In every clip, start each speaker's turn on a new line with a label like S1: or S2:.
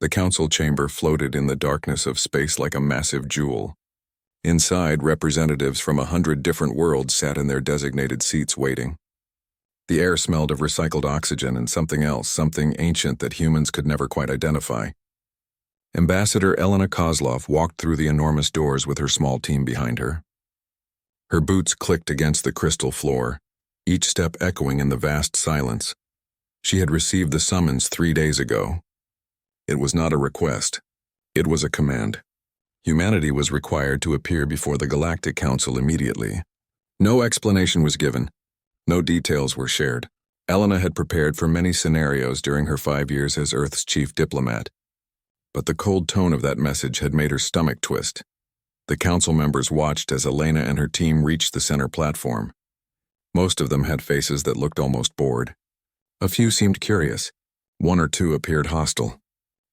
S1: The council chamber floated in the darkness of space like a massive jewel. Inside, representatives from 100 different worlds sat in their designated seats waiting. The air smelled of recycled oxygen and something else, something ancient that humans could never quite identify. Ambassador Elena Kozlov walked through the enormous doors with her small team behind her. Her boots clicked against the crystal floor, each step echoing in the vast silence. She had received the summons 3 days ago. It was not a request. It was a command. Humanity was required to appear before the Galactic Council immediately. No explanation was given. No details were shared. Elena had prepared for many scenarios during her 5 years as Earth's chief diplomat. But the cold tone of that message had made her stomach twist. The council members watched as Elena and her team reached the center platform. Most of them had faces that looked almost bored. A few seemed curious. 1 or 2 appeared hostile.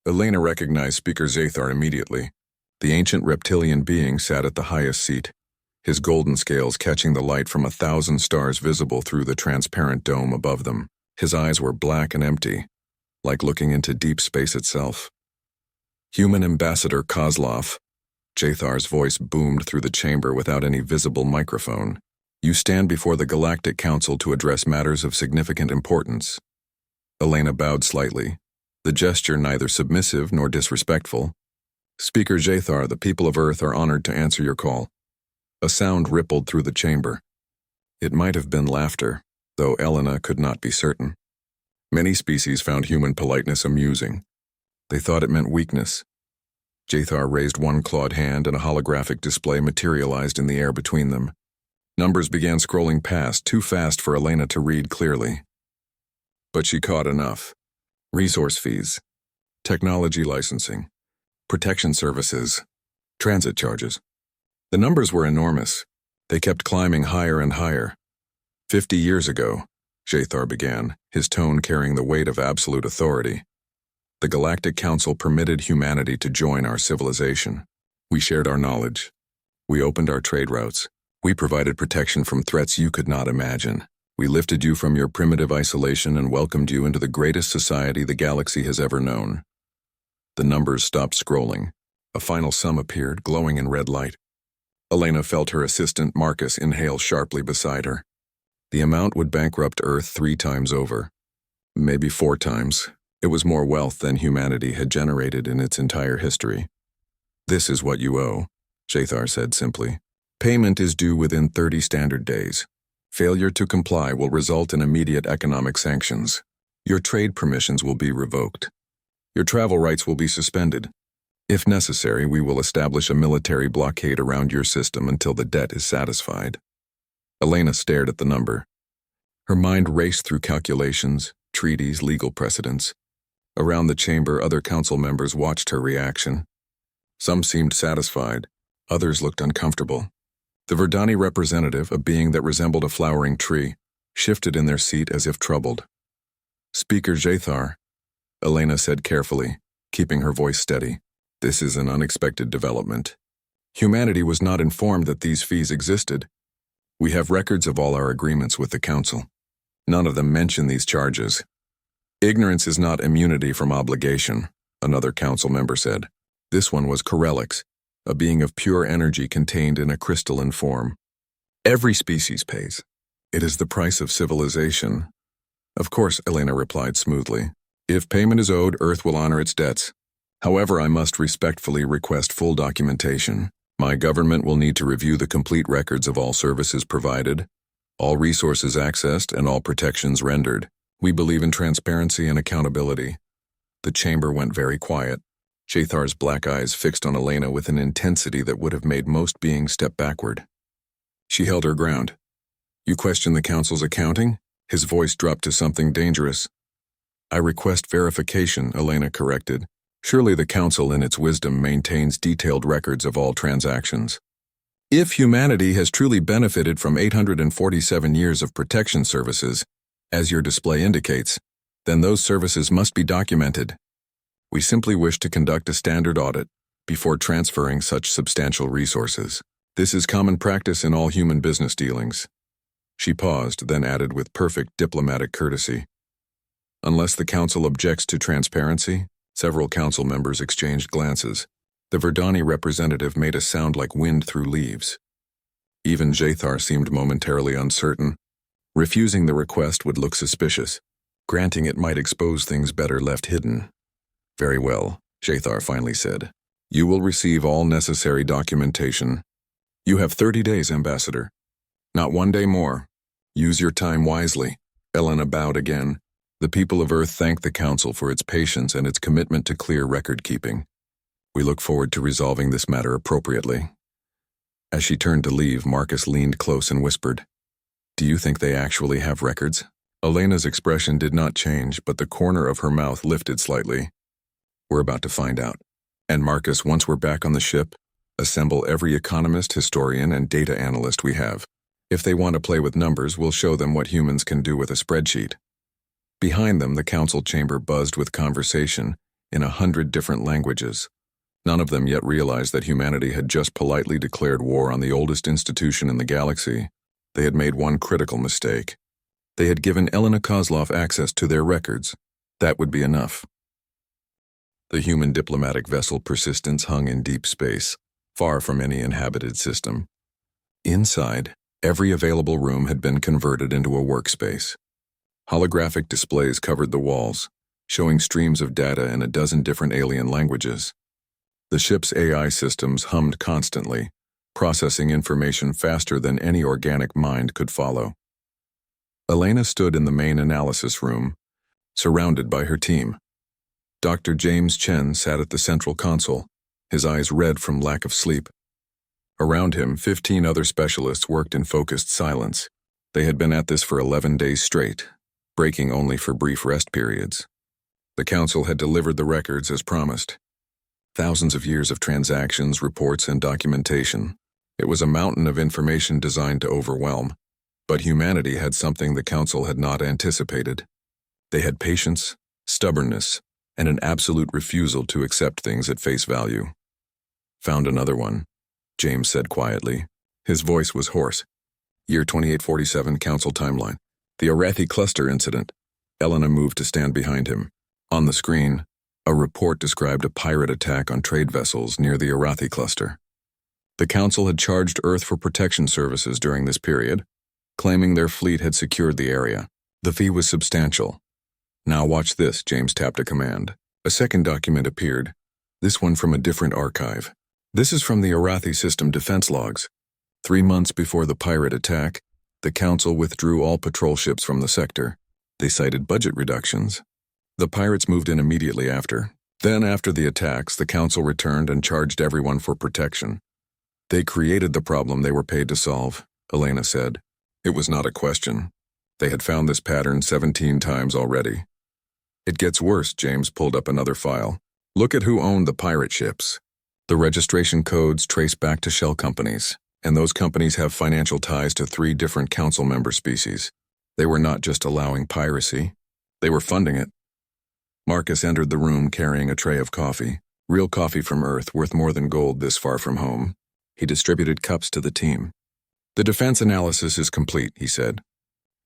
S1: Elena recognized Speaker Zathar immediately. The ancient reptilian being sat at the highest seat, his golden scales catching the light from 1,000 stars visible through the transparent dome above them. His eyes were black and empty, like looking into deep space itself. Human Ambassador Kozlov. Jathar's voice boomed through the chamber without any visible microphone. You stand before the Galactic Council to address matters of significant importance. Elena bowed slightly, the gesture neither submissive nor disrespectful. Speaker Zathar, the people of Earth are honored to answer your call. A sound rippled through the chamber. It might have been laughter, though Elena could not be certain. Many species found human politeness amusing. They thought it meant weakness. Zathar raised one clawed hand and a holographic display materialized in the air between them. Numbers began scrolling past, too fast for Elena to read clearly. But she caught enough. Resource fees, technology licensing, protection services, transit charges. The numbers were enormous. They kept climbing higher and higher. 50 years ago, Zathar began, his tone carrying the weight of absolute authority. The Galactic Council permitted humanity to join our civilization. We shared our knowledge. We opened our trade routes. We provided protection from threats you could not imagine. We lifted you from your primitive isolation and welcomed you into the greatest society the galaxy has ever known. The numbers stopped scrolling. A final sum appeared, glowing in red light. Elena felt her assistant Marcus inhale sharply beside her. The amount would bankrupt Earth 3 times over. Maybe 4 times. It was more wealth than humanity had generated in its entire history. This is what you owe, Zathar said simply. Payment is due within 30 standard days. Failure to comply will result in immediate economic sanctions. Your trade permissions will be revoked. Your travel rights will be suspended. If necessary, we will establish a military blockade around your system until the debt is satisfied. Elena stared at the number. Her mind raced through calculations, treaties, legal precedents. Around the chamber, other council members watched her reaction. Some seemed satisfied, others looked uncomfortable. The Verdani representative, a being that resembled a flowering tree, shifted in their seat as if troubled. Speaker Zathar, Elena said carefully, keeping her voice steady. This is an unexpected development. Humanity was not informed that these fees existed. We have records of all our agreements with the Council. None of them mention these charges. Ignorance is not immunity from obligation, another council member said. This one was Corellix, a being of pure energy contained in a crystalline form. Every species pays. It is the price of civilization. Of course, Elena replied smoothly. If payment is owed, Earth will honor its debts. However, I must respectfully request full documentation. My government will need to review the complete records of all services provided, all resources accessed, and all protections rendered. We believe in transparency and accountability. The chamber went very quiet. Zathar's black eyes fixed on Elena with an intensity that would have made most beings step backward. She held her ground. You question the Council's accounting? His voice dropped to something dangerous. I request verification, Elena corrected. Surely the Council in its wisdom maintains detailed records of all transactions. If humanity has truly benefited from 847 years of protection services, as your display indicates, then those services must be documented. We simply wish to conduct a standard audit before transferring such substantial resources. This is common practice in all human business dealings. She paused, then added with perfect diplomatic courtesy. Unless the Council objects to transparency, Several council members exchanged glances. The Verdani representative made a sound like wind through leaves. Even Jathar seemed momentarily uncertain. Refusing the request would look suspicious. Granting it might expose things better left hidden. Very well, Jathar finally said. You will receive all necessary documentation. You have 30 days, Ambassador. Not one day more. Use your time wisely. Elena bowed again. The people of Earth thank the Council for its patience and its commitment to clear record-keeping. We look forward to resolving this matter appropriately. As she turned to leave, Marcus leaned close and whispered, "Do you think they actually have records?" Elena's expression did not change, but the corner of her mouth lifted slightly. "We're about to find out. And Marcus, once we're back on the ship, assemble every economist, historian, and data analyst we have. If they want to play with numbers, we'll show them what humans can do with a spreadsheet." Behind them, the council chamber buzzed with conversation in 100 different languages. None of them yet realized that humanity had just politely declared war on the oldest institution in the galaxy. They had made one critical mistake. They had given Elena Kozlov access to their records. That would be enough. The human diplomatic vessel Persistence hung in deep space, far from any inhabited system. Inside, every available room had been converted into a workspace. Holographic displays covered the walls, showing streams of data in a dozen different alien languages. The ship's AI systems hummed constantly, processing information faster than any organic mind could follow. Elena stood in the main analysis room, surrounded by her team. Dr. James Chen sat at the central console, his eyes red from lack of sleep. Around him, 15 other specialists worked in focused silence. They had been at this for 11 days straight, breaking only for brief rest periods. The council had delivered the records as promised. Thousands of years of transactions, reports, and documentation. It was a mountain of information designed to overwhelm. But humanity had something the council had not anticipated. They had patience, stubbornness, and an absolute refusal to accept things at face value. "Found another one," James said quietly. His voice was hoarse. "Year 2847 Council timeline. The Arathi cluster incident." Elena moved to stand behind him. On the screen, a report described a pirate attack on trade vessels near the Arathi cluster. The Council had charged Earth for protection services during this period, claiming their fleet had secured the area. The fee was substantial. "Now watch this," James tapped a command. A second document appeared, this one from a different archive. This is from the Arathi system defense logs. 3 months before the pirate attack, the Council withdrew all patrol ships from the sector. They cited budget reductions. The pirates moved in immediately after. Then, after the attacks, the Council returned and charged everyone for protection. "They created the problem they were paid to solve," Elena said. It was not a question. They had found this pattern 17 times already. "It gets worse." James pulled up another file. "Look at who owned the pirate ships. The registration codes trace back to shell companies, and those companies have financial ties to 3 different council member species. They were not just allowing piracy, they were funding it." Marcus entered the room carrying a tray of coffee, real coffee from Earth worth more than gold this far from home. He distributed cups to the team. "The defense analysis is complete," he said.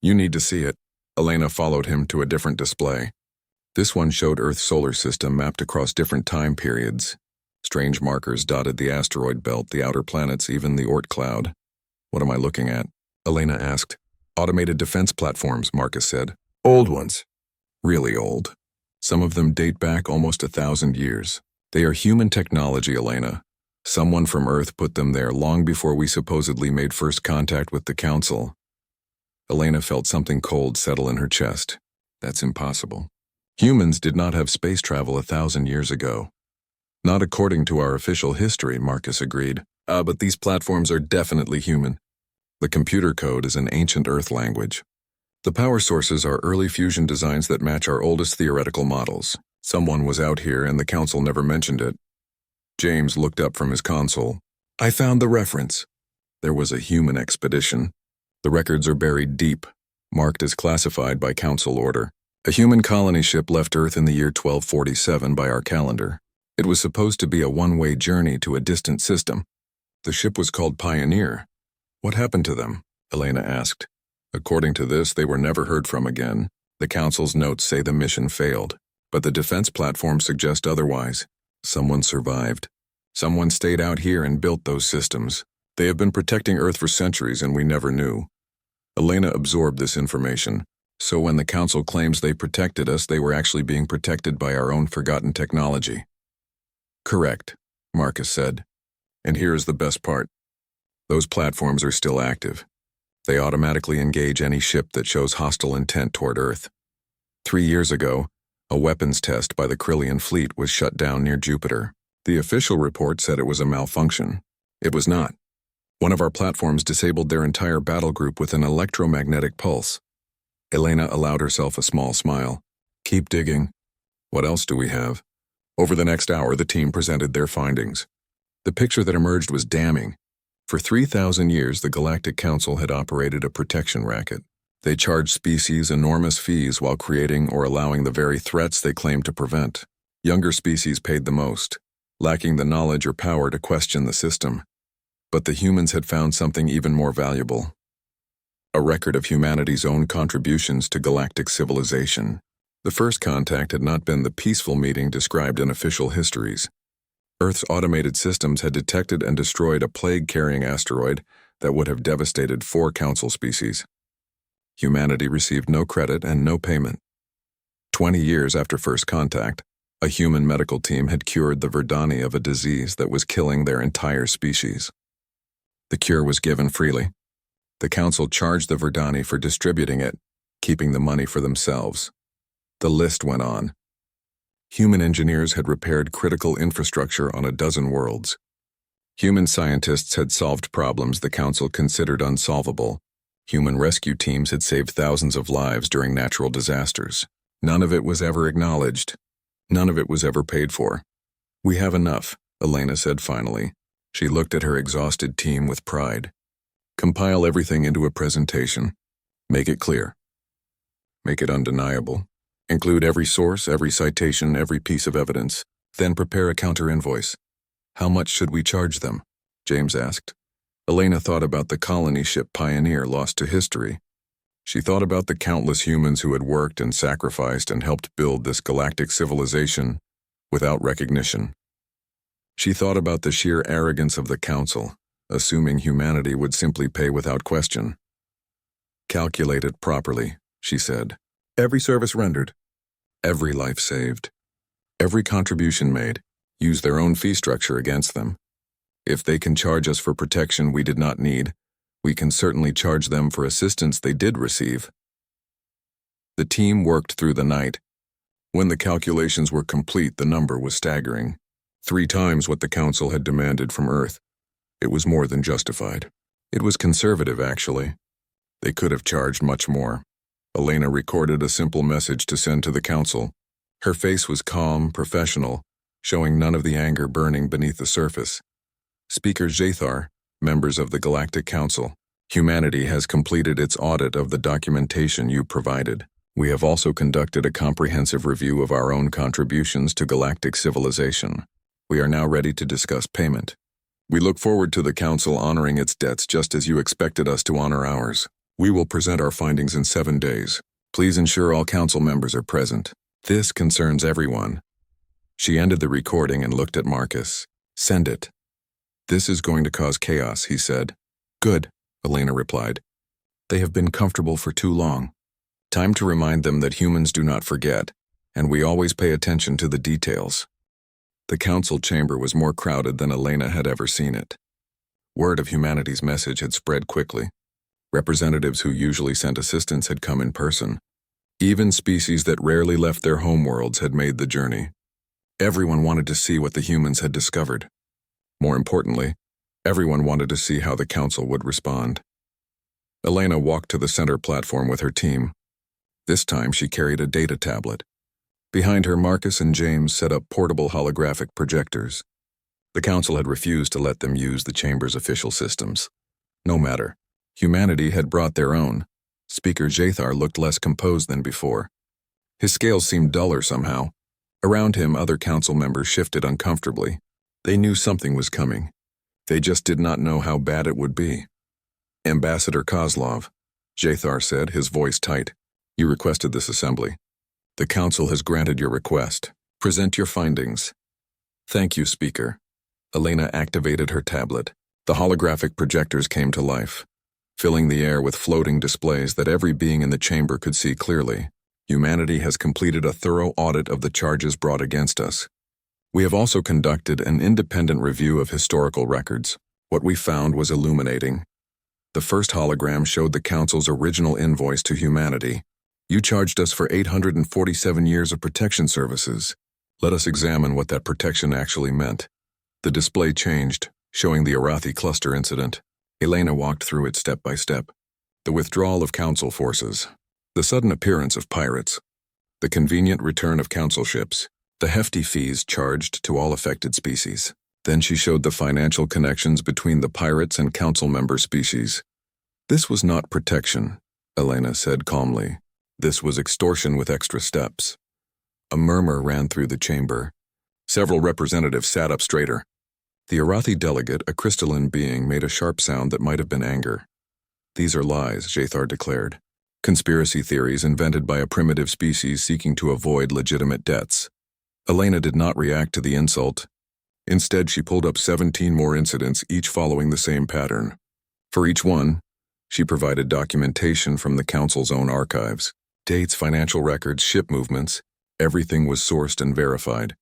S1: "You need to see it." Elena followed him to a different display. This one showed Earth's solar system mapped across different time periods. Strange markers dotted the asteroid belt, the outer planets, even the Oort cloud. "What am I looking at?" Elena asked. "Automated defense platforms," Marcus said. "Old ones. Really old. Some of them date back almost 1,000 years. They are human technology, Elena. Someone from Earth put them there long before we supposedly made first contact with the Council." Elena felt something cold settle in her chest. That's impossible. Humans did not have space travel 1,000 years ago. "Not according to our official history," Marcus agreed. But these platforms are definitely human. The computer code is an ancient Earth language. The power sources are early fusion designs that match our oldest theoretical models. Someone was out here and the Council never mentioned it. James looked up from his console. "I found the reference." There was a human expedition. The records are buried deep, marked as classified by Council order. A human colony ship left Earth in the year 1247 by our calendar. It was supposed to be a one-way journey to a distant system. The ship was called Pioneer. "What happened to them?" Elena asked. "According to this, they were never heard from again. The Council's notes say the mission failed." But the defense platforms suggest otherwise. Someone survived. Someone stayed out here and built those systems. They have been protecting Earth for centuries and we never knew. Elena absorbed this information. So when the Council claims they protected us, they were actually being protected by our own forgotten technology. Correct, Marcus said. And here is the best part. Those platforms are still active. They automatically engage any ship that shows hostile intent toward Earth. 3 years ago, a weapons test by the Krillian fleet was shut down near Jupiter. The official report said it was a malfunction. It was not. One of our platforms disabled their entire battle group with an electromagnetic pulse. Elena allowed herself a small smile. Keep digging. What else do we have? Over the next hour, the team presented their findings. The picture that emerged was damning. For 3,000 years, the Galactic Council had operated a protection racket. They charged species enormous fees while creating or allowing the very threats they claimed to prevent. Younger species paid the most, lacking the knowledge or power to question the system. But the humans had found something even more valuable. A record of humanity's own contributions to galactic civilization. The first contact had not been the peaceful meeting described in official histories. Earth's automated systems had detected and destroyed a plague-carrying asteroid that would have devastated 4 Council species. Humanity received no credit and no payment. 20 years after first contact, a human medical team had cured the Verdani of a disease that was killing their entire species. The cure was given freely. The Council charged the Verdani for distributing it, keeping the money for themselves. The list went on. Human engineers had repaired critical infrastructure on a dozen worlds. Human scientists had solved problems the Council considered unsolvable. Human rescue teams had saved thousands of lives during natural disasters. None of it was ever acknowledged. None of it was ever paid for. We have enough, Elena said finally. She looked at her exhausted team with pride. Compile everything into a presentation. Make it clear. Make it undeniable. Include every source, every citation, every piece of evidence. Then prepare a counter-invoice. How much should we charge them? James asked. Elena thought about the colony ship Pioneer lost to history. She thought about the countless humans who had worked and sacrificed and helped build this galactic civilization without recognition. She thought about the sheer arrogance of the Council, assuming humanity would simply pay without question. Calculate it properly, she said. Every service rendered. Every life saved. Every contribution made. Use their own fee structure against them. If they can charge us for protection we did not need, we can certainly charge them for assistance they did receive. The team worked through the night. When the calculations were complete, the number was staggering. 3 times what the Council had demanded from Earth. It was more than justified. It was conservative, actually. They could have charged much more. Elena recorded a simple message to send to the Council. Her face was calm, professional, showing none of the anger burning beneath the surface. Speaker Jathar, members of the Galactic Council, humanity has completed its audit of the documentation you provided. We have also conducted a comprehensive review of our own contributions to galactic civilization. We are now ready to discuss payment. We look forward to the Council honoring its debts just as you expected us to honor ours. We will present our findings in 7 days. Please ensure all Council members are present. This concerns everyone. She ended the recording and looked at Marcus. Send it. This is going to cause chaos, he said. Good, Elena replied. They have been comfortable for too long. Time to remind them that humans do not forget, and we always pay attention to the details. The Council chamber was more crowded than Elena had ever seen it. Word of humanity's message had spread quickly. Representatives who usually sent assistance had come in person. Even species that rarely left their homeworlds had made the journey. Everyone wanted to see what the humans had discovered. More importantly, everyone wanted to see how the Council would respond. Elena walked to the center platform with her team. This time she carried a data tablet. Behind her, Marcus and James set up portable holographic projectors. The Council had refused to let them use the Chamber's official systems. No matter. Humanity had brought their own. Speaker Jathar looked less composed than before. His scales seemed duller somehow. Around him, other Council members shifted uncomfortably. They knew something was coming. They just did not know how bad it would be. Ambassador Kozlov, Jathar said, his voice tight. You requested this assembly. The council has granted your request. Present your findings. Thank you, Speaker. Elena activated her tablet. The holographic projectors came to life, filling the air with floating displays that every being in the chamber could see clearly. Humanity has completed a thorough audit of the charges brought against us. We have also conducted an independent review of historical records. What we found was illuminating. The first hologram showed the Council's original invoice to humanity. You charged us for 847 years of protection services. Let us examine what that protection actually meant. The display changed, showing the Arathi cluster incident. Elena walked through it step by step. The withdrawal of Council forces. The sudden appearance of pirates. The convenient return of Council ships. The hefty fees charged to all affected species. Then she showed the financial connections between the pirates and Council member species. This was not protection, Elena said calmly. This was extortion with extra steps. A murmur ran through the chamber. Several representatives sat up straighter. The Arathi delegate, a crystalline being, made a sharp sound that might have been anger. These are lies, Jathar declared. Conspiracy theories invented by a primitive species seeking to avoid legitimate debts. Elena did not react to the insult. Instead, she pulled up 17 more incidents, each following the same pattern. For each one, she provided documentation from the Council's own archives. Dates, financial records, ship movements, everything was sourced and verified.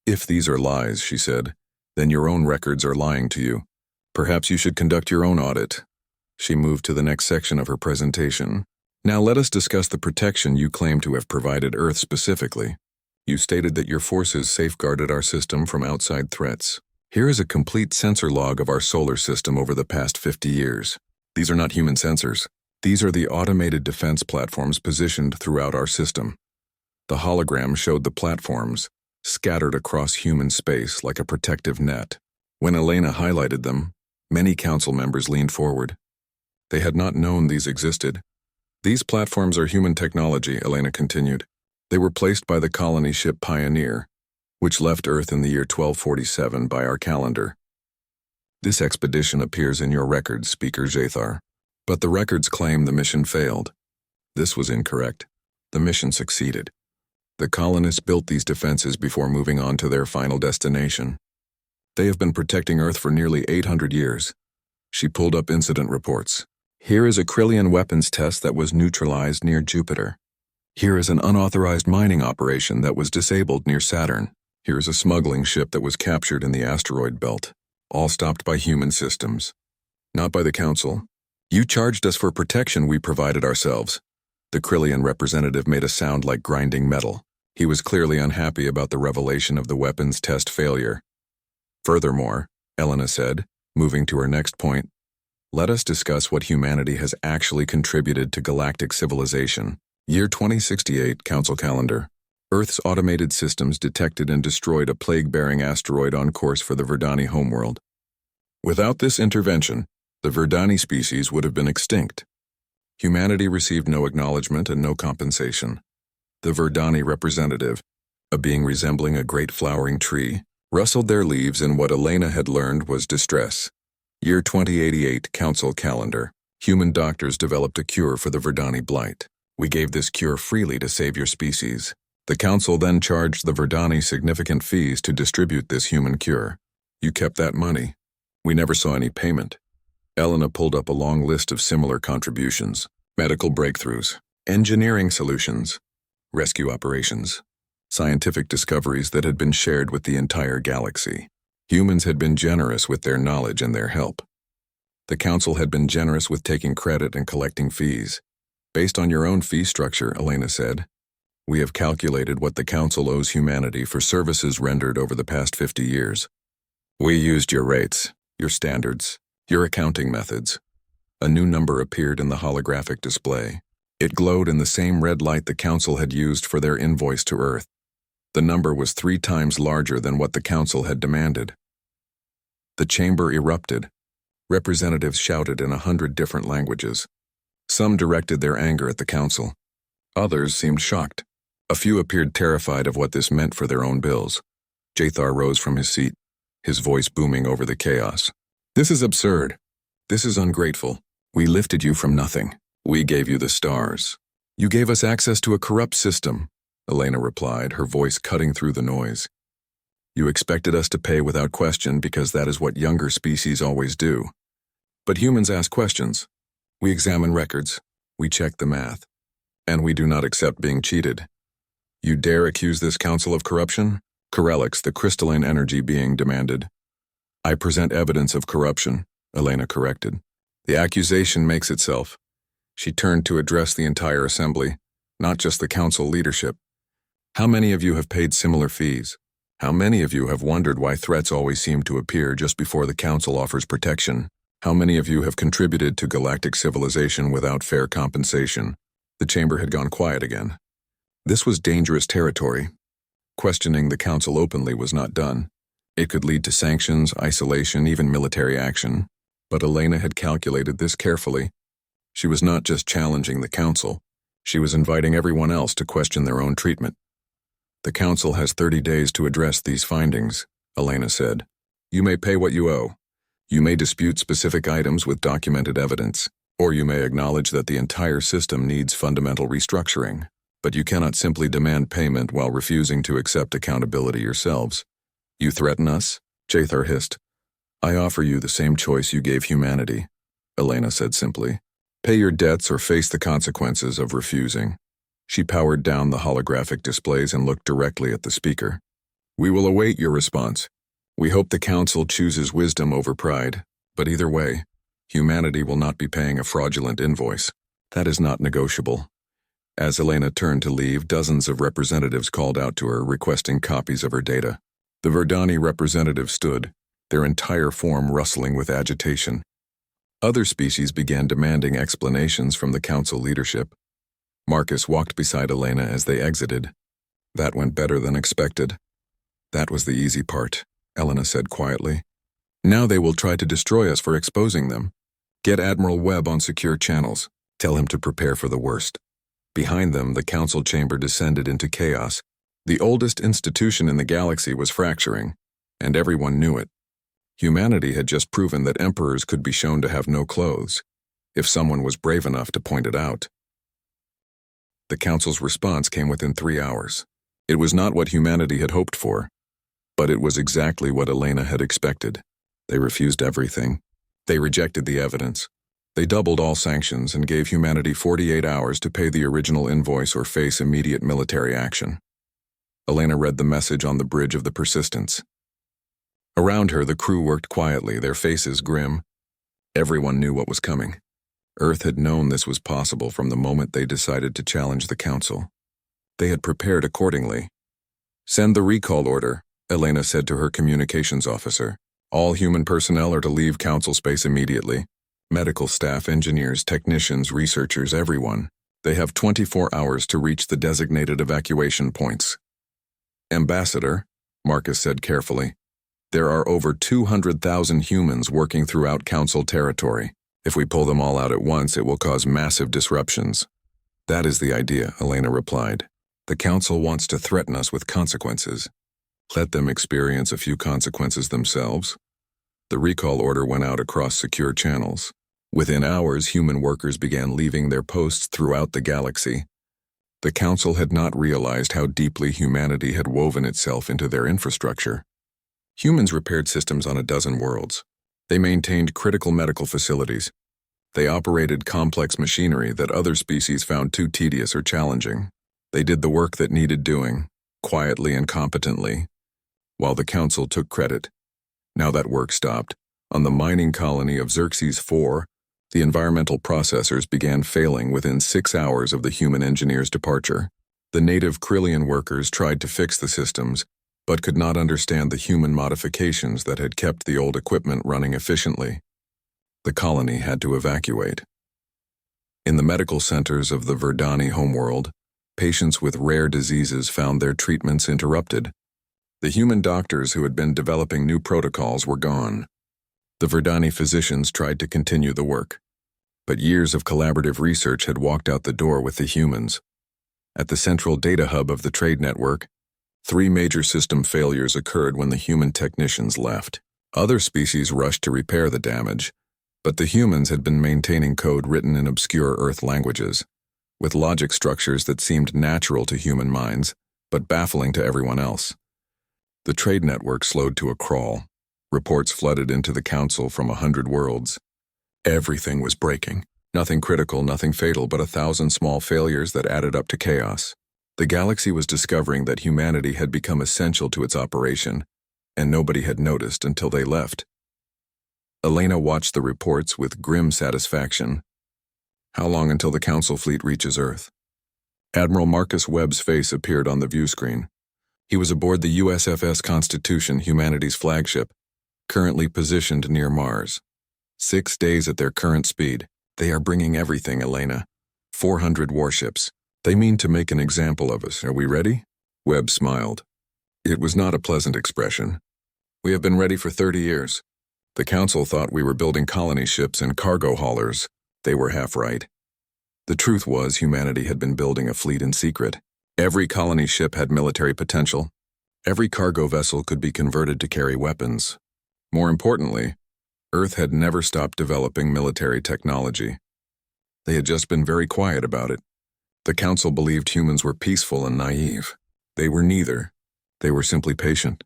S1: If these are lies, she said, then your own records are lying to you. Perhaps you should conduct your own audit. She moved to the next section of her presentation. Now let us discuss the protection you claim to have provided Earth specifically. You stated that your forces safeguarded our system from outside threats. Here is a complete sensor log of our solar system over the past 50 years. These are not human sensors. These are the automated defense platforms positioned throughout our system. The hologram showed the platforms, scattered across human space like a protective net. When Elena highlighted them, many council members leaned forward. They had not known these existed. These platforms are human technology, Elena continued. They were placed by the colony ship Pioneer, which left Earth in the year 1247 by our calendar. This expedition appears in your records, Speaker Jathar. But the records claim the mission failed. This was incorrect. The mission succeeded. The colonists built these defenses before moving on to their final destination. They have been protecting Earth for nearly 800 years. She pulled up incident reports. Here is a Krillian weapons test that was neutralized near Jupiter. Here is an unauthorized mining operation that was disabled near Saturn. Here is a smuggling ship that was captured in the asteroid belt, all stopped by human systems, not by the Council. You charged us for protection we provided ourselves. The Krillian representative made a sound like grinding metal. He was clearly unhappy about the revelation of the weapons test failure. Furthermore, Elena said, moving to her next point, let us discuss what humanity has actually contributed to galactic civilization. Year 2068, Council Calendar. Earth's automated systems detected and destroyed a plague-bearing asteroid on course for the Verdani homeworld. Without this intervention, the Verdani species would have been extinct. Humanity received no acknowledgement and no compensation. The Verdani representative, a being resembling a great flowering tree, rustled their leaves in what Elena had learned was distress. Year 2088, Council Calendar. Human doctors developed a cure for the Verdani blight. We gave this cure freely to save your species. The Council then charged the Verdani significant fees to distribute this human cure. You kept that money. We never saw any payment. Elena pulled up a long list of similar contributions: medical breakthroughs, engineering solutions, rescue operations, scientific discoveries that had been shared with the entire galaxy. Humans had been generous with their knowledge and their help. The Council had been generous with taking credit and collecting fees. Based on your own fee structure, Elena said, we have calculated what the Council owes humanity for services rendered over the past 50 years. We used your rates, your standards, your accounting methods. A new number appeared in the holographic display. It glowed in the same red light the Council had used for their invoice to Earth. The number was 3 times larger than what the Council had demanded. The chamber erupted. Representatives shouted in 100 different languages. Some directed their anger at the Council. Others seemed shocked. A few appeared terrified of what this meant for their own bills. Jathar rose from his seat, his voice booming over the chaos. This is absurd. This is ungrateful. We lifted you from nothing. We gave you the stars. You gave us access to a corrupt system, Elena replied, her voice cutting through the noise. You expected us to pay without question because that is what younger species always do. But humans ask questions. We examine records. We check the math. And we do not accept being cheated. You dare accuse this council of corruption? Corelix, the crystalline energy being, demanded. I present evidence of corruption, Elena corrected. The accusation makes itself. She turned to address the entire assembly, not just the council leadership. How many of you have paid similar fees? How many of you have wondered why threats always seem to appear just before the council offers protection? How many of you have contributed to galactic civilization without fair compensation? The chamber had gone quiet again. This was dangerous territory. Questioning the council openly was not done. It could lead to sanctions, isolation, even military action. But Elena had calculated this carefully. She was not just challenging the council. She was inviting everyone else to question their own treatment. The council has 30 days to address these findings, Elena said. You may pay what you owe. You may dispute specific items with documented evidence, or you may acknowledge that the entire system needs fundamental restructuring. But you cannot simply demand payment while refusing to accept accountability yourselves. You threaten us? Jathar hissed. I offer you the same choice you gave humanity, Elena said simply. Pay your debts or face the consequences of refusing. She powered down the holographic displays and looked directly at the speaker. We will await your response. We hope the council chooses wisdom over pride, but either way, humanity will not be paying a fraudulent invoice. That is not negotiable. As Elena turned to leave, dozens of representatives called out to her, requesting copies of her data. The Verdani representative stood, their entire form rustling with agitation. Other species began demanding explanations from the council leadership. Marcus walked beside Elena as they exited. That went better than expected. That was the easy part, Elena said quietly. Now they will try to destroy us for exposing them. Get Admiral Webb on secure channels. Tell him to prepare for the worst. Behind them, the council chamber descended into chaos. The oldest institution in the galaxy was fracturing, and everyone knew it. Humanity had just proven that emperors could be shown to have no clothes, if someone was brave enough to point it out. The council's response came within 3 hours. It was not what humanity had hoped for, but it was exactly what Elena had expected. They refused everything. They rejected the evidence. They doubled all sanctions and gave humanity 48 hours to pay the original invoice or face immediate military action. Elena read the message on the bridge of the Persistence. Around her, the crew worked quietly, their faces grim. Everyone knew what was coming. Earth had known this was possible from the moment they decided to challenge the council. They had prepared accordingly. Send the recall order, Elena said to her communications officer. All human personnel are to leave council space immediately. Medical staff, engineers, technicians, researchers, everyone. They have 24 hours to reach the designated evacuation points. Ambassador, Marcus said carefully, there are over 200,000 humans working throughout council territory. If we pull them all out at once, it will cause massive disruptions. That is the idea, Elena replied. The council wants to threaten us with consequences. Let them experience a few consequences themselves. The recall order went out across secure channels. Within hours, human workers began leaving their posts throughout the galaxy. The council had not realized how deeply humanity had woven itself into their infrastructure. Humans repaired systems on a dozen worlds. They maintained critical medical facilities. They operated complex machinery that other species found too tedious or challenging. They did the work that needed doing, quietly and competently, while the council took credit. Now that work stopped. On the mining colony of Xerxes 4, the environmental processors began failing within 6 hours of the human engineer's departure. The native Krillian workers tried to fix the systems, but could not understand the human modifications that had kept the old equipment running efficiently. The colony had to evacuate. In the medical centers of the Verdani homeworld, patients with rare diseases found their treatments interrupted. The human doctors who had been developing new protocols were gone. The Verdani physicians tried to continue the work, but years of collaborative research had walked out the door with the humans. At the central data hub of the trade network, 3 major system failures occurred when the human technicians left. Other species rushed to repair the damage, but the humans had been maintaining code written in obscure Earth languages. with logic structures that seemed natural to human minds, but baffling to everyone else. The trade network slowed to a crawl. Reports flooded into the council from 100 worlds. Everything was breaking. Nothing critical, nothing fatal, but 1,000 small failures that added up to chaos. The galaxy was discovering that humanity had become essential to its operation, and nobody had noticed until they left. Elena watched the reports with grim satisfaction. How long until the council fleet reaches Earth? Admiral Marcus Webb's face appeared on the view screen. He was aboard the USFS Constitution, humanity's flagship, currently positioned near Mars. 6 days at their current speed. They are bringing everything, Elena. 400 warships. They mean to make an example of us. Are we ready? Webb smiled. It was not a pleasant expression. We have been ready for 30 years. The council thought we were building colony ships and cargo haulers. They were half right. The truth was humanity had been building a fleet in secret. Every colony ship had military potential. Every cargo vessel could be converted to carry weapons. More importantly, Earth had never stopped developing military technology. They had just been very quiet about it. The council believed humans were peaceful and naive. They were neither. They were simply patient.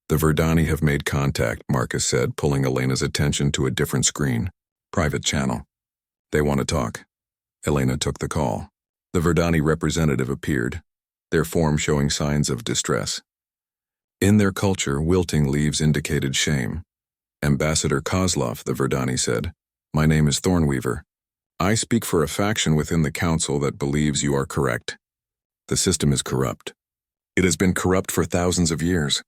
S1: The Verdani have made contact, Marcus said, pulling Elena's attention to a different screen. Private channel. They want to talk. Elena took the call. The Verdani representative appeared, their form showing signs of distress. In their culture, wilting leaves indicated shame. Ambassador Kozlov, the Verdani said, "My name is Thornweaver. I speak for a faction within the council that believes you are correct. The system is corrupt. It has been corrupt for thousands of years.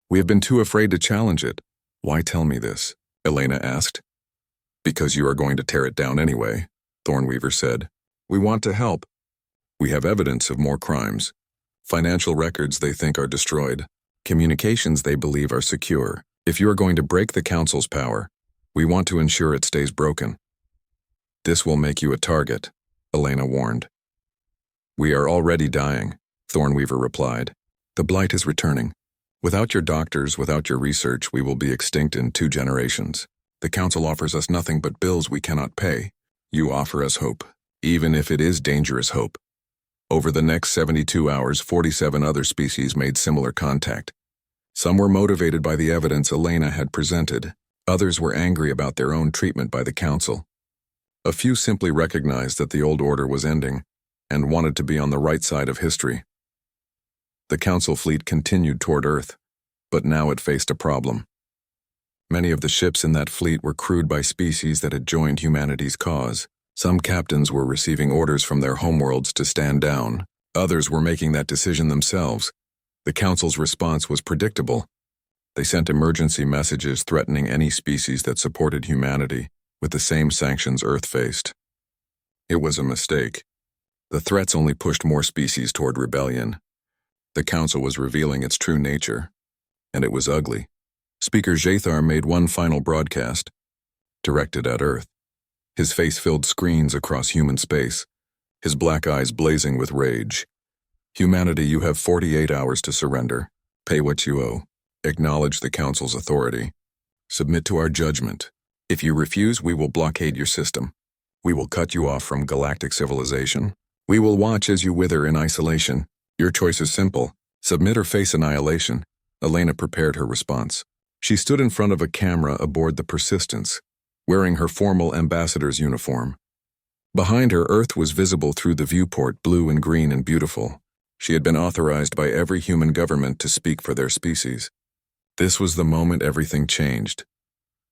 S1: We have been too afraid to challenge it." "Why tell me this?" Elena asked. "Because you are going to tear it down anyway," Thornweaver said. "We want to help. We have evidence of more crimes. Financial records they think are destroyed. Communications they believe are secure. If you are going to break the council's power, we want to ensure it stays broken." "This will make you a target," Elena warned. "We are already dying," Thornweaver replied. "The blight is returning. Without your doctors, without your research, we will be extinct in 2 generations. The council offers us nothing but bills we cannot pay. You offer us hope, even if it is dangerous hope." Over the next 72 hours, 47 other species made similar contact. Some were motivated by the evidence Elena had presented. Others were angry about their own treatment by the council. A few simply recognized that the old order was ending and wanted to be on the right side of history. The council fleet continued toward Earth, but now it faced a problem. Many of the ships in that fleet were crewed by species that had joined humanity's cause. Some captains were receiving orders from their homeworlds to stand down. Others were making that decision themselves. The council's response was predictable. They sent emergency messages threatening any species that supported humanity with the same sanctions Earth faced. It was a mistake. The threats only pushed more species toward rebellion. The council was revealing its true nature, and it was ugly. Speaker Jathar made one final broadcast, directed at Earth. His face filled screens across human space, his black eyes blazing with rage. "Humanity, you have 48 hours to surrender. Pay what you owe. Acknowledge the council's authority. Submit to our judgment. If you refuse, we will blockade your system. We will cut you off from galactic civilization. We will watch as you wither in isolation. Your choice is simple. Submit or face annihilation." Elena prepared her response. She stood in front of a camera aboard the Persistence, wearing her formal ambassador's uniform. Behind her, Earth was visible through the viewport, blue and green and beautiful. She had been authorized by every human government to speak for their species. This was the moment everything changed.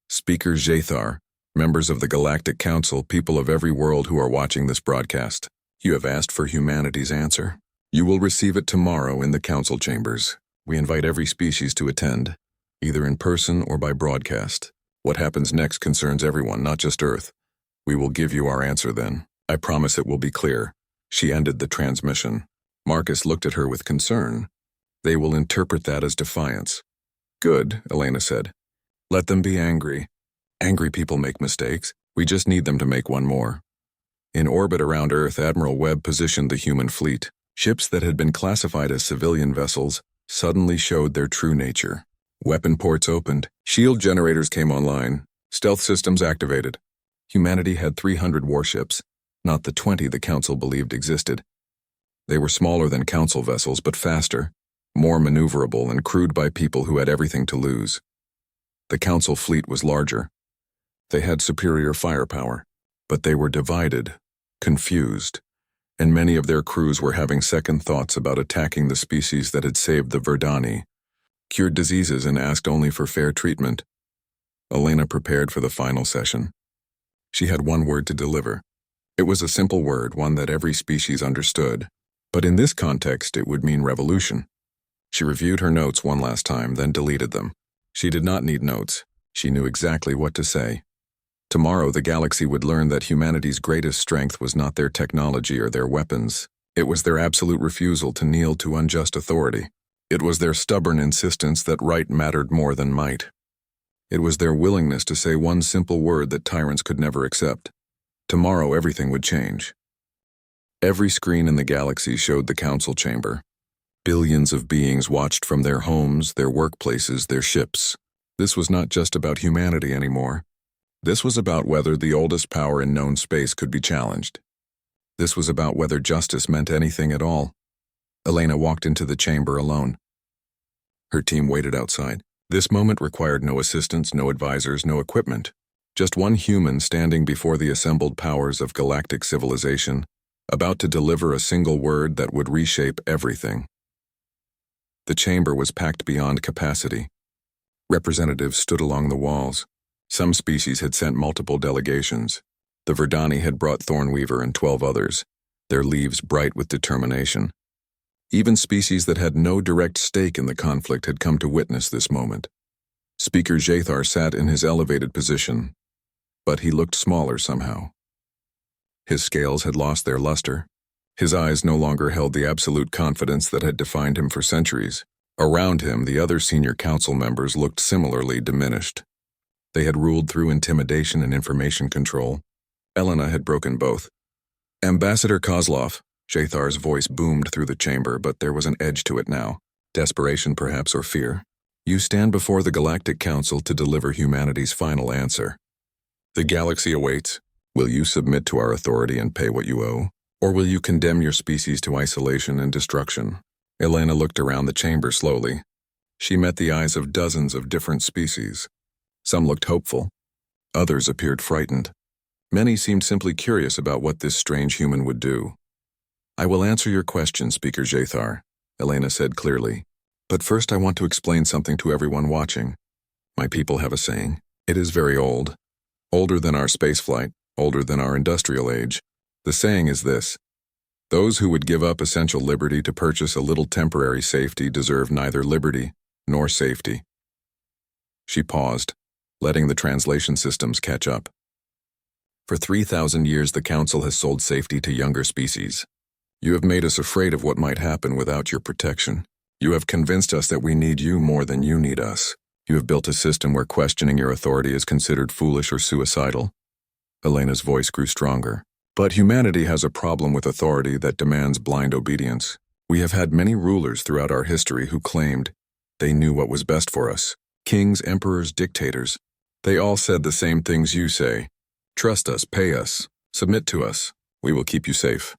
S1: Speaker Jathar, members of the Galactic Council, people of every world who are watching this broadcast, you have asked for humanity's answer. You will receive it tomorrow in the council chambers. We invite every species to attend, either in person or by broadcast. What happens next concerns everyone, not just Earth. We will give you our answer then. I promise it will be clear. She ended the transmission. Marcus looked at her with concern. They will interpret that as defiance. Good, Elena said. Let them be angry. Angry people make mistakes. We just need them to make one more. In orbit around Earth, Admiral Webb positioned the human fleet. Ships that had been classified as civilian vessels suddenly showed their true nature. Weapon ports opened. Shield generators came online. Stealth systems activated. Humanity had 300 warships. not the 20 the Council believed existed. They were smaller than Council vessels, but faster, more maneuverable, and crewed by people who had everything to lose. The Council fleet was larger. They had superior firepower, but they were divided, confused, and many of their crews were having second thoughts about attacking the species that had saved the Verdani, cured diseases, and asked only for fair treatment. Elena prepared for the final session. She had one word to deliver. It was a simple word, one that every species understood, but in this context it would mean revolution. She reviewed her notes one last time, then deleted them. She did not need notes. She knew exactly what to say. Tomorrow the galaxy would learn that humanity's greatest strength was not their technology or their weapons. It was their absolute refusal to kneel to unjust authority. It was their stubborn insistence that right mattered more than might. It was their willingness to say one simple word that tyrants could never accept. Tomorrow everything would change. Every screen in the galaxy showed the council chamber. Billions of beings watched from their homes, their workplaces, their ships. This was not just about humanity anymore. This was about whether the oldest power in known space could be challenged. This was about whether justice meant anything at all. Elena walked into the chamber alone. Her team waited outside. This moment required no assistants, no advisors, no equipment. Just one human standing before the assembled powers of galactic civilization, about to deliver a single word that would reshape everything. The chamber was packed beyond capacity. Representatives stood along the walls. Some species had sent multiple delegations. The Verdani had brought Thornweaver and 12 others, their leaves bright with determination. Even species that had no direct stake in the conflict had come to witness this moment. Speaker Jathar sat in his elevated position, but he looked smaller somehow. His scales had lost their luster. His eyes no longer held the absolute confidence that had defined him for centuries. Around him, the other senior council members looked similarly diminished. They had ruled through intimidation and information control. Elena had broken both. Ambassador Kozlov, Jathar's voice boomed through the chamber, but there was an edge to it now. Desperation, perhaps, or fear. You stand before the Galactic Council to deliver humanity's final answer. The galaxy awaits. Will you submit to our authority and pay what you owe? Or will you condemn your species to isolation and destruction? Elena looked around the chamber slowly. She met the eyes of dozens of different species. Some looked hopeful. Others appeared frightened. Many seemed simply curious about what this strange human would do. I will answer your question, Speaker Jathar, Elena said clearly. But first I want to explain something to everyone watching. My people have a saying. It is very old. Older than our spaceflight, older than our industrial age. The saying is this: those who would give up essential liberty to purchase a little temporary safety deserve neither liberty nor safety. She paused, letting the translation systems catch up. For 3,000 years the Council has sold safety to younger species. You have made us afraid of what might happen without your protection. You have convinced us that we need you more than you need us. You have built a system where questioning your authority is considered foolish or suicidal. Elena's voice grew stronger. But humanity has a problem with authority that demands blind obedience. We have had many rulers throughout our history who claimed they knew what was best for us. Kings, emperors, dictators. They all said the same things you say. Trust us, pay us, submit to us. We will keep you safe.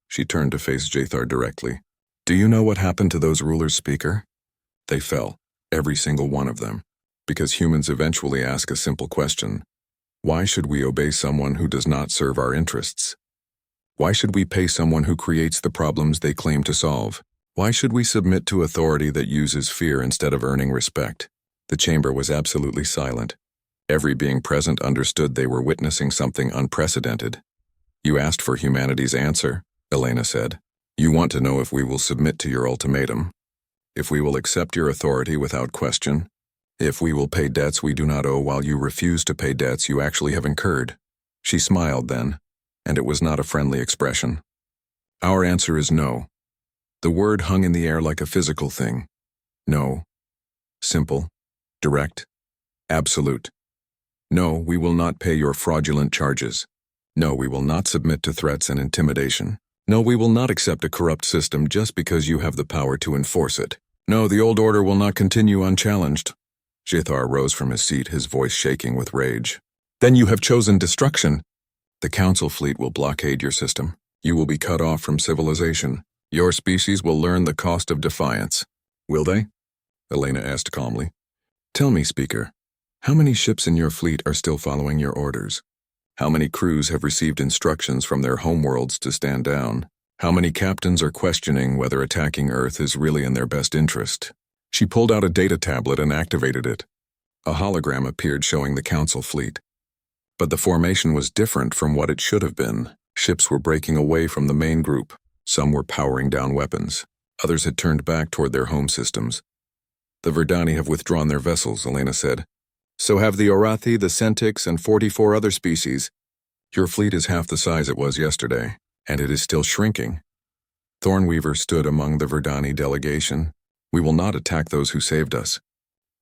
S1: She turned to face Jathar directly. Do you know what happened to those rulers, Speaker? They fell, every single one of them, because humans eventually ask a simple question. Why should we obey someone who does not serve our interests? Why should we pay someone who creates the problems they claim to solve? Why should we submit to authority that uses fear instead of earning respect? The chamber was absolutely silent. Every being present understood they were witnessing something unprecedented. You asked for humanity's answer, Elena said. You want to know if we will submit to your ultimatum, if we will accept your authority without question, if we will pay debts we do not owe while you refuse to pay debts you actually have incurred. She smiled then, and it was not a friendly expression. Our answer is no. The word hung in the air like a physical thing. No. Simple. Direct. Absolute. No, we will not pay your fraudulent charges. No, we will not submit to threats and intimidation. No, we will not accept a corrupt system just because you have the power to enforce it. No, the old order will not continue unchallenged. Jathar rose from his seat, his voice shaking with rage. Then you have chosen destruction. The Council fleet will blockade your system. You will be cut off from civilization. Your species will learn the cost of defiance. Will they? Elena asked calmly. Tell me, Speaker, how many ships in your fleet are still following your orders? How many crews have received instructions from their homeworlds to stand down? How many captains are questioning whether attacking Earth is really in their best interest? She pulled out a data tablet and activated it. A hologram appeared showing the Council fleet. But the formation was different from what it should have been. Ships were breaking away from the main group. Some were powering down weapons. Others had turned back toward their home systems. The Verdani have withdrawn their vessels, Elena said. So have the Orathi, the Centics, and 44 other species. Your fleet is half the size it was yesterday, and it is still shrinking. Thornweaver stood among the Verdani delegation. We will not attack those who saved us.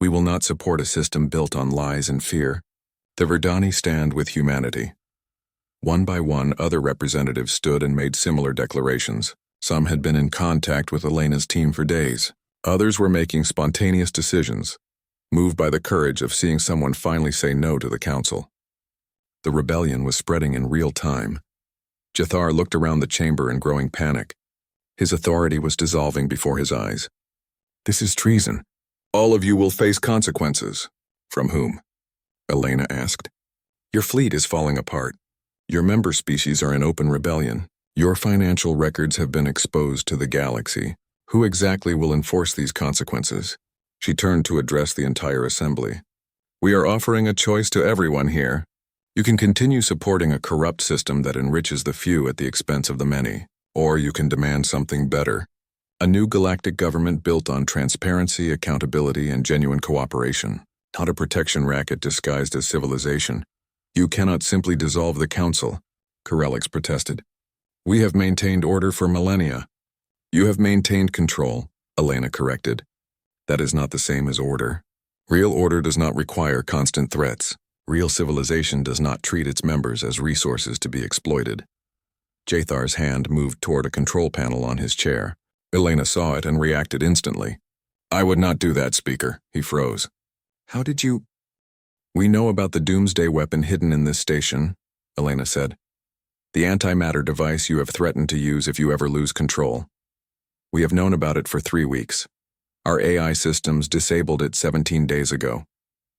S1: We will not support a system built on lies and fear. The Verdani stand with humanity. One by one, other representatives stood and made similar declarations. Some had been in contact with Elena's team for days. Others were making spontaneous decisions, moved by the courage of seeing someone finally say no to the Council. The rebellion was spreading in real time. Jathar looked around the chamber in growing panic. His authority was dissolving before his eyes. This is treason. All of you will face consequences. From whom? Elena asked. Your fleet is falling apart. Your member species are in open rebellion. Your financial records have been exposed to the galaxy. Who exactly will enforce these consequences? She turned to address the entire assembly. We are offering a choice to everyone here. You can continue supporting a corrupt system that enriches the few at the expense of the many, or you can demand something better. A new galactic government built on transparency, accountability, and genuine cooperation, not a protection racket disguised as civilization. You cannot simply dissolve the Council, Corellix protested. We have maintained order for millennia. You have maintained control, Elena corrected. That is not the same as order. Real order does not require constant threats. Real civilization does not treat its members as resources to be exploited. Jathar's hand moved toward a control panel on his chair. Elena saw it and reacted instantly. I would not do that, Speaker, he froze. How did you... We know about the doomsday weapon hidden in this station, Elena said. The antimatter device you have threatened to use if you ever lose control. We have known about it for 3 weeks. Our AI systems disabled it 17 days ago.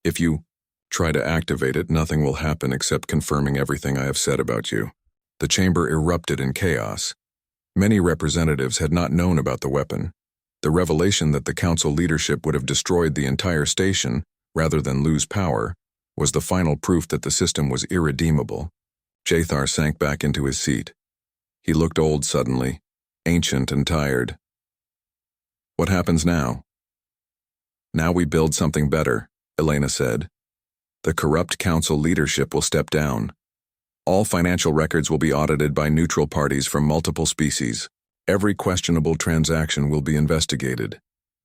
S1: If you try to activate it, nothing will happen except confirming everything I have said about you. The chamber erupted in chaos. Many representatives had not known about the weapon. The revelation that the Council leadership would have destroyed the entire station, rather than lose power, was the final proof that the system was irredeemable. Jathar sank back into his seat. He looked old suddenly, ancient and tired. What happens now? Now we build something better, Elena said. The corrupt Council leadership will step down. All financial records will be audited by neutral parties from multiple species. Every questionable transaction will be investigated.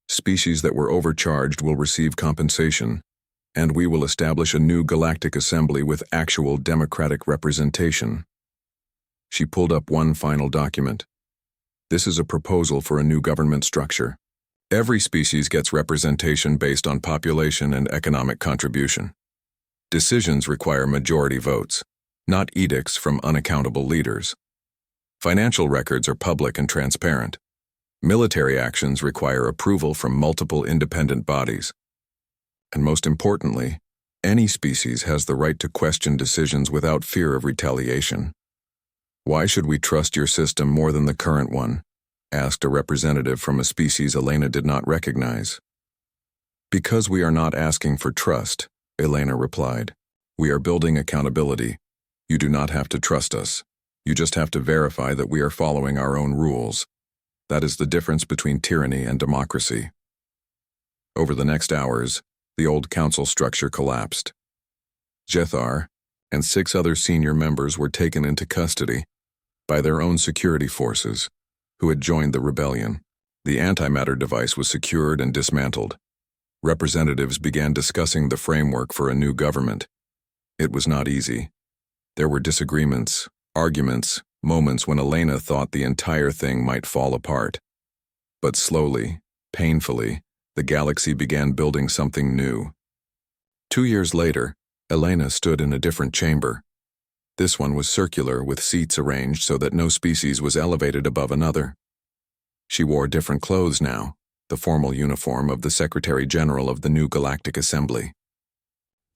S1: Species that were overcharged will receive compensation. And we will establish a new galactic assembly with actual democratic representation. She pulled up one final document. This is a proposal for a new government structure. Every species gets representation based on population and economic contribution. Decisions require majority votes, not edicts from unaccountable leaders. Financial records are public and transparent. Military actions require approval from multiple independent bodies. And most importantly, any species has the right to question decisions without fear of retaliation. Why should we trust your system more than the current one? Asked a representative from a species Elena did not recognize. Because we are not asking for trust, Elena replied. We are building accountability. You do not have to trust us. You just have to verify that we are following our own rules. That is the difference between tyranny and democracy. Over the next hours, the old council structure collapsed. Jathar and 6 other senior members were taken into custody by their own security forces, who had joined the rebellion. The antimatter device was secured and dismantled. Representatives began discussing the framework for a new government. It was not easy. There were disagreements, arguments, moments when Elena thought the entire thing might fall apart. But slowly, painfully, the galaxy began building something new. 2 years later, Elena stood in a different chamber. This one was circular, with seats arranged so that no species was elevated above another. She wore different clothes now, the formal uniform of the Secretary General of the new Galactic Assembly.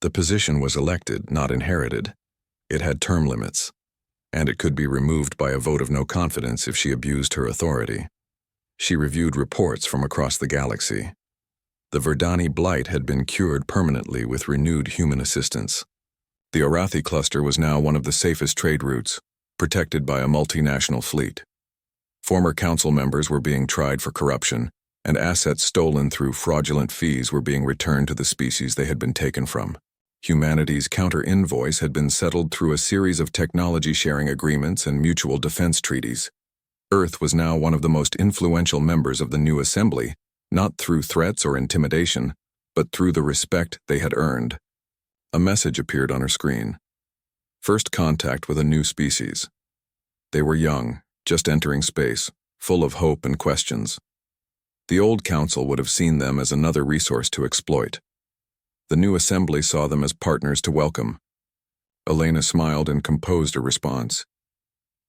S1: The position was elected, not inherited. It had term limits, and it could be removed by a vote of no confidence if she abused her authority. She reviewed reports from across the galaxy. The Verdani blight had been cured permanently with renewed human assistance. The Arathi cluster was now one of the safest trade routes, protected by a multinational fleet. Former council members were being tried for corruption, and assets stolen through fraudulent fees were being returned to the species they had been taken from. Humanity's counter-invoice had been settled through a series of technology-sharing agreements and mutual defense treaties. Earth was now one of the most influential members of the new assembly, not through threats or intimidation, but through the respect they had earned. A message appeared on her screen. First contact with a new species. They were young, just entering space, full of hope and questions. The old council would have seen them as another resource to exploit. The new assembly saw them as partners to welcome. Elena smiled and composed a response.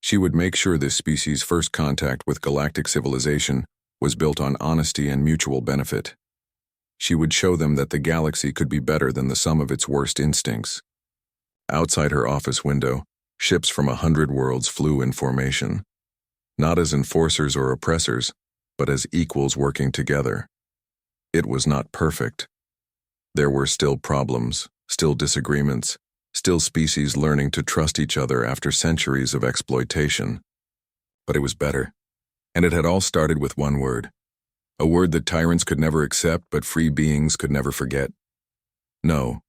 S1: She would make sure this species' first contact with galactic civilization was built on honesty and mutual benefit. She would show them that the galaxy could be better than the sum of its worst instincts. Outside her office window, ships from 100 worlds flew in formation. Not as enforcers or oppressors, but as equals working together. It was not perfect. There were still problems, still disagreements, still species learning to trust each other after centuries of exploitation. But it was better. And it had all started with one word. A word that tyrants could never accept, but free beings could never forget. No.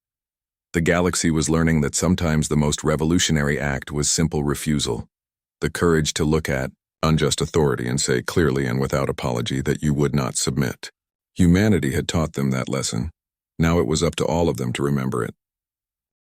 S1: The galaxy was learning that sometimes the most revolutionary act was simple refusal. The courage to look at unjust authority and say clearly and without apology that you would not submit. Humanity had taught them that lesson. Now it was up to all of them to remember it.